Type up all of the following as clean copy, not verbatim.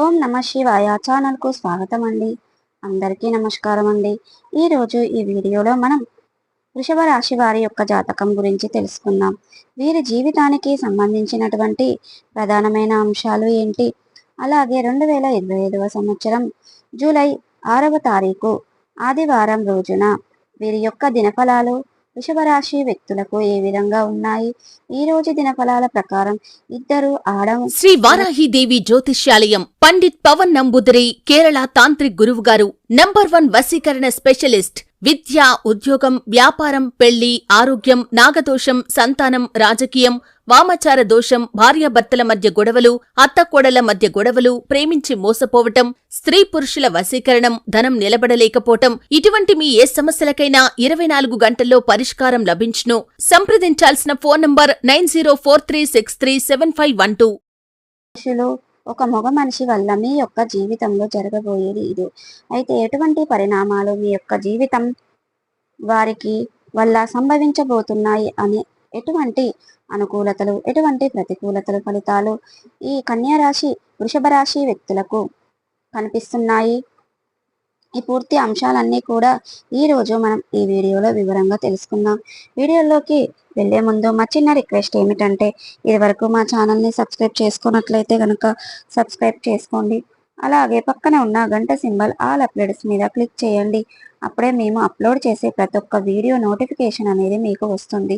ఓం నమ శివాయ ఛానల్కు స్వాగతం అండి. అందరికీ నమస్కారం అండి. ఈరోజు ఈ వీడియోలో మనం వృషభ రాశి వారి యొక్క జాతకం గురించి తెలుసుకుందాం. వీరి జీవితానికి సంబంధించినటువంటి ప్రధానమైన అంశాలు ఏంటి, అలాగే 2025వ సంవత్సరం జూలై 6వ తారీఖు ఆదివారం రోజున వీరి యొక్క దినఫలాలు వృషభ రాశి వ్యక్తులకు ఏ విధంగా ఉన్నాయి, ఈ రోజు దినఫలాల ప్రకారం ఇద్దరు శ్రీ వారాహిదేవి జ్యోతిష్యాలయం పండిత్ పవన్ నంబూదరి కేరళ తాంత్రిక్ గురువు గారు #1 వశీకరణ స్పెషలిస్ట్. విద్య, ఉద్యోగం, వ్యాపారం, పెళ్లి, ఆరోగ్యం, నాగదోషం, సంతానం, రాజకీయం, వామాచార దోషం, భార్యాభర్తల మధ్య గొడవలు, అత్తకోడల మధ్య గొడవలు, ప్రేమించి మోసపోవటం, స్త్రీ పురుషుల వశీకరణం, ధనం నిలబడలేకపోవటం, ఇటువంటి మీ ఏ సమస్యలకైనా 24 గంటల్లో పరిష్కారం లభించును. సంప్రదించాల్సిన ఫోన్ నంబర్ 9043637512. ఒక మగ మనిషి వల్ల మీ యొక్క జీవితంలో జరగబోయేది ఇదే. అయితే ఎటువంటి పరిణామాలు మీ యొక్క జీవితం వారికి వల్ల సంభవించబోతున్నాయి అని, ఎటువంటి అనుకూలతలు, ఎటువంటి ప్రతికూలతలు, ఫలితాలు ఈ కన్యా రాశి వృషభ రాశి వ్యక్తులకు కనిపిస్తున్నాయి, ఈ పూర్తి అంశాలన్నీ కూడా ఈరోజు మనం ఈ వీడియోలో వివరంగా తెలుసుకుందాం. వీడియోలోకి వెళ్లే ముందు మా చిన్న రిక్వెస్ట్ ఏమిటంటే, ఇదివరకు మా ఛానల్ని సబ్స్క్రైబ్ చేసుకున్నట్లయితే కనుక సబ్స్క్రైబ్ చేసుకోండి. అలాగే పక్కన ఉన్న గంట సింబల్ ఆల్ అప్లోడ్స్ మీద క్లిక్ చేయండి. అప్పుడే మేము అప్లోడ్ చేసే ప్రతి ఒక్క వీడియో నోటిఫికేషన్ అనేది మీకు వస్తుంది.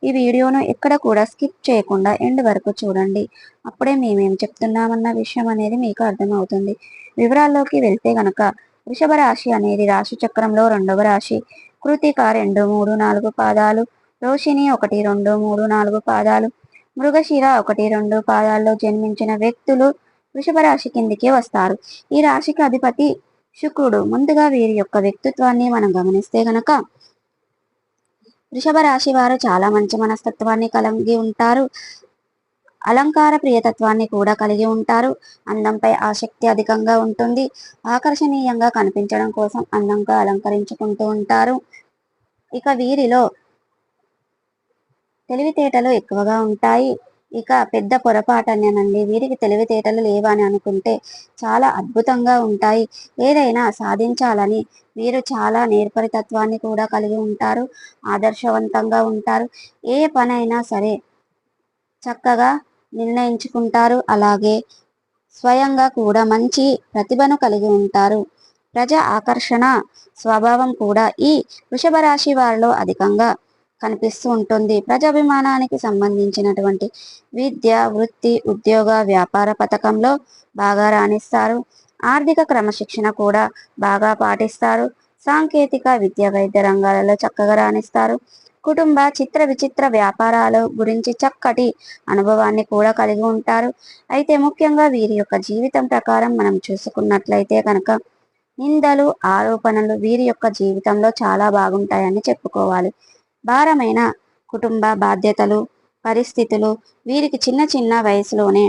ఈ వీడియోను ఎక్కడ కూడా స్కిప్ చేయకుండా ఎండ్ వరకు చూడండి. అప్పుడే మేమేం చెప్తున్నామన్న విషయం అనేది మీకు అర్థమవుతుంది. వివరాల్లోకి వెళ్తే గనక వృషభ రాశి అనేది రాశి చక్రంలో 2వ రాశి. కృతిక 2, 3, 4 పాదాలు, రోషిణి 1, 2, 3, 4 పాదాలు, మృగశిర 1, 2 పాదాల్లో జన్మించిన వ్యక్తులు వృషభ రాశి కిందికి వస్తారు. ఈ రాశికి అధిపతి శుక్రుడు. ముందుగా వీరి యొక్క వ్యక్తిత్వాన్ని మనం గమనిస్తే గనక వృషభ రాశి వారు చాలా మంచి మనస్తత్వాన్ని కలిగి ఉంటారు. అలంకార ప్రియతత్వాన్ని కూడా కలిగి ఉంటారు. అందంపై ఆసక్తి అధికంగా ఉంటుంది. ఆకర్షణీయంగా కనిపించడం కోసం అందంగా అలంకరించుకుంటూ ఉంటారు. ఇక వీరిలో తెలివితేటలు ఎక్కువగా ఉంటాయి. ఇక పెద్ద పొరపాటనేనండి, వీరికి తెలివితేటలు లేవని అనుకుంటే చాలా అద్భుతంగా ఉంటాయి. ఏదైనా సాధించాలని వీరు చాలా నేర్పరితత్వాన్ని కూడా కలిగి ఉంటారు. ఆదర్శవంతంగా ఉంటారు. ఏ పనైనా సరే చక్కగా నిర్ణయించుకుంటారు. అలాగే స్వయంగా కూడా మంచి ప్రతిభను కలిగి ఉంటారు. ప్రజా ఆకర్షణ స్వభావం కూడా ఈ వృషభ రాశి వారిలో అధికంగా కనిపిస్తూ ఉంటుంది. ప్రజాభిమానానికి సంబంధించినటువంటి విద్య, వృత్తి, ఉద్యోగ, వ్యాపార పథకంలో బాగా రాణిస్తారు. ఆర్థిక క్రమశిక్షణ కూడా బాగా పాటిస్తారు. సాంకేతిక విద్య, వైద్య రంగాలలో చక్కగా రాణిస్తారు. కుటుంబ చిత్ర విచిత్ర వ్యాపారాల గురించి చక్కటి అనుభవాన్ని కూడా కలిగి ఉంటారు. అయితే ముఖ్యంగా వీరి యొక్క జీవితం ప్రకారం మనం చూసుకున్నట్లయితే కనుక నిందలు, ఆరోపణలు వీరి యొక్క జీవితంలో చాలా బాగుంటాయని చెప్పుకోవాలి. భారమైన కుటుంబ బాధ్యతలు, పరిస్థితులు వీరికి చిన్న చిన్న వయసులోనే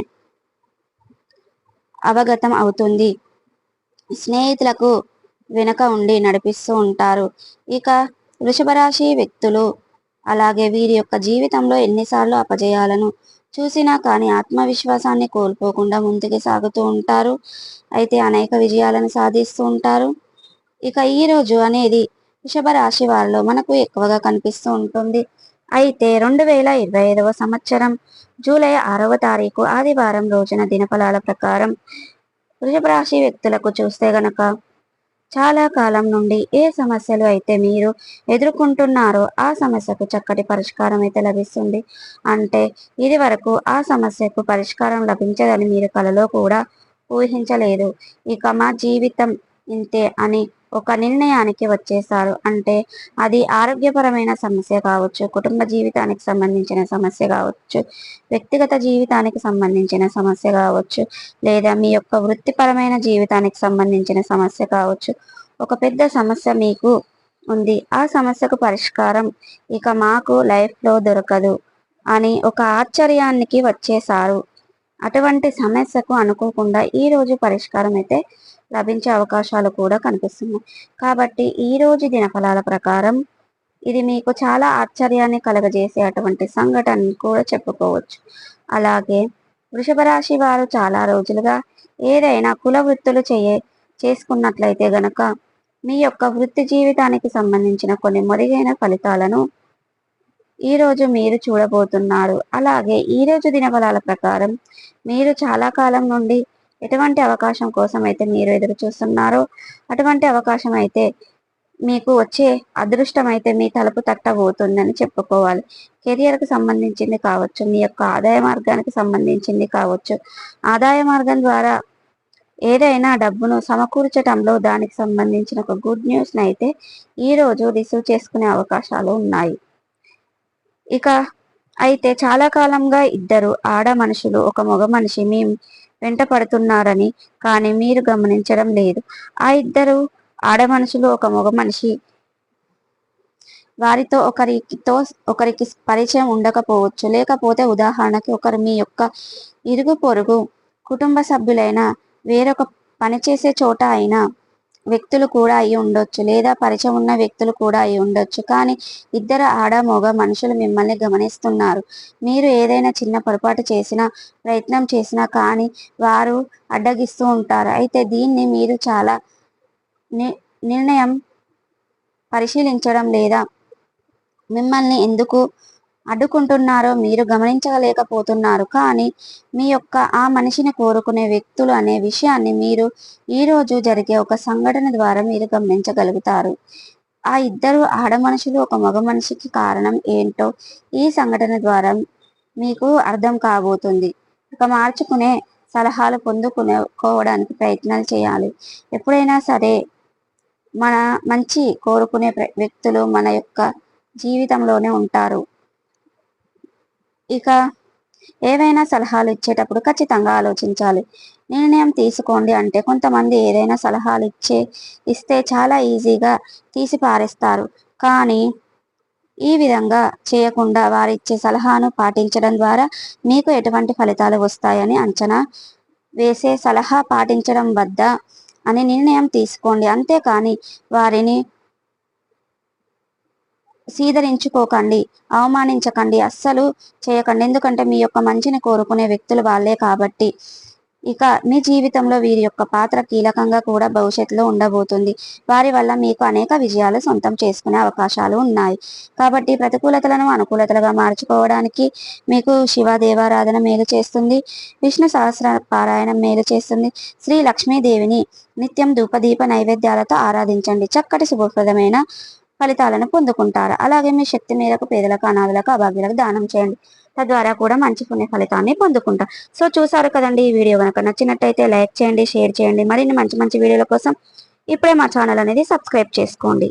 అవగతం అవుతుంది. స్నేహితులకు వెనుక ఉండి నడిపిస్తూ ఉంటారు. ఇక వృషభ రాశి వ్యక్తులు అలాగే వీరి యొక్క జీవితంలో ఎన్నిసార్లు అపజయాలను చూసినా కానీ ఆత్మవిశ్వాసాన్ని కోల్పోకుండా ముందుకు సాగుతూ ఉంటారు. అయితే అనేక విజయాలను సాధిస్తూ ఉంటారు. ఇక ఈ రోజు అనేది వృషభ రాశి వారిలో మనకు ఎక్కువగా కనిపిస్తూ ఉంటుంది. అయితే 2025వ సంవత్సరం జూలై 6వ తారీఖు ఆదివారం రోజున దినఫలాల ప్రకారం వృషభ రాశి వ్యక్తులకు చూస్తే గనక చాలా కాలం నుండి ఏ సమస్యలు అయితే మీరు ఎదుర్కొంటున్నారో ఆ సమస్యకు చక్కటి పరిష్కారం అయితే లభిస్తుంది. అంటే ఇది వరకు ఆ సమస్యకు పరిష్కారం లభించదని మీరు కలలో కూడా ఊహించలేదు. ఇక మా జీవితం ఇంతే అని ఒక నిర్ణయానికి వచ్చేసారు. అంటే అది ఆరోగ్యపరమైన సమస్య కావచ్చు, కుటుంబ జీవితానికి సంబంధించిన సమస్య కావచ్చు, వ్యక్తిగత జీవితానికి సంబంధించిన సమస్య కావచ్చు, లేదా మీ యొక్క వృత్తిపరమైన జీవితానికి సంబంధించిన సమస్య కావచ్చు. ఒక పెద్ద సమస్య మీకు ఉంది. ఆ సమస్యకు పరిష్కారం ఇక మాకు లైఫ్లో దొరకదు అని ఒక ఆశ్చర్యానికి వచ్చేసారు. అటువంటి సమస్యకు అనుకోకుండా ఈ రోజు పరిష్కారం అయితే లభించే అవకాశాలు కూడా కనిపిస్తున్నాయి. కాబట్టి ఈ రోజు దినఫలాల ప్రకారం ఇది మీకు చాలా ఆశ్చర్యాన్ని కలగజేసే అటువంటి సంఘటన కూడా చెప్పుకోవచ్చు. అలాగే వృషభ రాశి వారు చాలా రోజులుగా ఏదైనా కుల వృత్తులు చేసుకున్నట్లయితే గనక మీ యొక్క వృత్తి జీవితానికి సంబంధించిన కొన్ని మెరుగైన ఫలితాలను ఈ రోజు మీరు చూడబోతున్నారు. అలాగే ఈ రోజు దినఫలాల ప్రకారం మీరు చాలా కాలం నుండి ఎటువంటి అవకాశం కోసం అయితే మీరు ఎదురు చూస్తున్నారో అటువంటి అవకాశం అయితే మీకు వచ్చే అదృష్టం అయితే మీ తలుపు తట్టబోతుందని చెప్పుకోవాలి. కెరియర్కి సంబంధించింది కావచ్చు, మీ యొక్క ఆదాయ మార్గానికి సంబంధించింది కావచ్చు. ఆదాయ మార్గం ద్వారా ఏదైనా డబ్బును సమకూర్చటంలో దానికి సంబంధించిన ఒక గుడ్ న్యూస్ని అయితే ఈరోజు రిసీవ్ చేసుకునే అవకాశాలు ఉన్నాయి. ఇక అయితే చాలా కాలంగా ఇద్దరు ఆడ మనుషులు ఒక మగ మనిషి మీ వెంట పడుతున్నారని కానీ మీరు గమనించడం లేదు. ఆ ఇద్దరు ఆడ మనుషులు ఒక మగ మనిషి వారితో ఒకరికి పరిచయం ఉండకపోవచ్చు. లేకపోతే ఉదాహరణకి ఒకరు మీ యొక్క ఇరుగు పొరుగు కుటుంబ సభ్యులైన వేరొక పనిచేసే చోట అయినా వ్యక్తులు కూడా అయి ఉండొచ్చు, లేదా పరిచయం ఉన్న వ్యక్తులు కూడా అయి ఉండొచ్చు. కానీ ఇద్దరు ఆడ మగ మనుషులు మిమ్మల్ని గమనిస్తున్నారు. మీరు ఏదైనా చిన్న పొరపాటు చేసినా ప్రయత్నం చేసినా కానీ వారు అడ్డగిస్తూ ఉంటారు. అయితే దీన్ని మీరు చాలా నిర్ణయం పరిశీలించడం లేదా మిమ్మల్ని ఎందుకు అడ్డుకుంటున్నారో మీరు గమనించలేకపోతున్నారు. కానీ మీ యొక్క ఆ మనిషిని కోరుకునే వ్యక్తులు అనే విషయాన్ని మీరు ఈరోజు జరిగే ఒక సంఘటన ద్వారా మీరు గమనించగలుగుతారు. ఆ ఇద్దరు ఆడ మనుషులు ఒక మగ మనిషికి కారణం ఏంటో ఈ సంఘటన ద్వారా మీకు అర్థం కాబోతుంది. ఇక మార్చుకునే సలహాలు పొందుకోవడానికి ప్రయత్నాలు చేయాలి. ఎప్పుడైనా సరే మన మంచి కోరుకునే వ్యక్తులు మన యొక్క జీవితంలోనే ఉంటారు. ఇక ఏవైనా సలహాలు ఇచ్చేటప్పుడు ఖచ్చితంగా ఆలోచించాలి. నిర్ణయం తీసుకోండి అంటే కొంతమంది ఏదైనా సలహాలు ఇస్తే చాలా ఈజీగా తీసి పారేస్తారు. కానీ ఈ విధంగా చేయకుండా వారిచ్చే సలహాను పాటించడం ద్వారా మీకు ఎటువంటి ఫలితాలు వస్తాయని అంచనా వేసే సలహా పాటించడం వద్ద అని నిర్ణయం తీసుకోండి. అంతేకాని వారిని సీదరించుకోకండి, అవమానించకండి, అస్సలు చేయకండి. ఎందుకంటే మీ యొక్క మంచిని కోరుకునే వ్యక్తులు వాళ్ళే కాబట్టి. ఇక మీ జీవితంలో వీరి యొక్క పాత్ర కీలకంగా కూడా భవిష్యత్తులో ఉండబోతుంది. వారి వల్ల మీకు అనేక విజయాలు సొంతం చేసుకునే అవకాశాలు ఉన్నాయి. కాబట్టి ప్రతికూలతలను అనుకూలతలుగా మార్చుకోవడానికి మీకు శివ దేవారాధన మేలు చేస్తుంది. విష్ణు సహస్ర పారాయణం మేలు చేస్తుంది. శ్రీ లక్ష్మీదేవిని నిత్యం ధూపదీప నైవేద్యాలతో ఆరాధించండి. చక్కటి శుభప్రదమైన ఫలితాలను పొందుకుంటారు. అలాగే మీ శక్తి మేరకు పేదలకు, అనాథలకు, అభాగ్యులకు దానం చేయండి. తద్వారా కూడా మంచి పుణ్య ఫలితాన్ని పొందుకుంటారు. సో చూసారు కదండి, ఈ వీడియో కనుక నచ్చినట్టయితే లైక్ చేయండి, షేర్ చేయండి. మరిన్ని మంచి మంచి వీడియోల కోసం ఇప్పుడే మా ఛానల్ అనేది సబ్స్క్రైబ్ చేసుకోండి.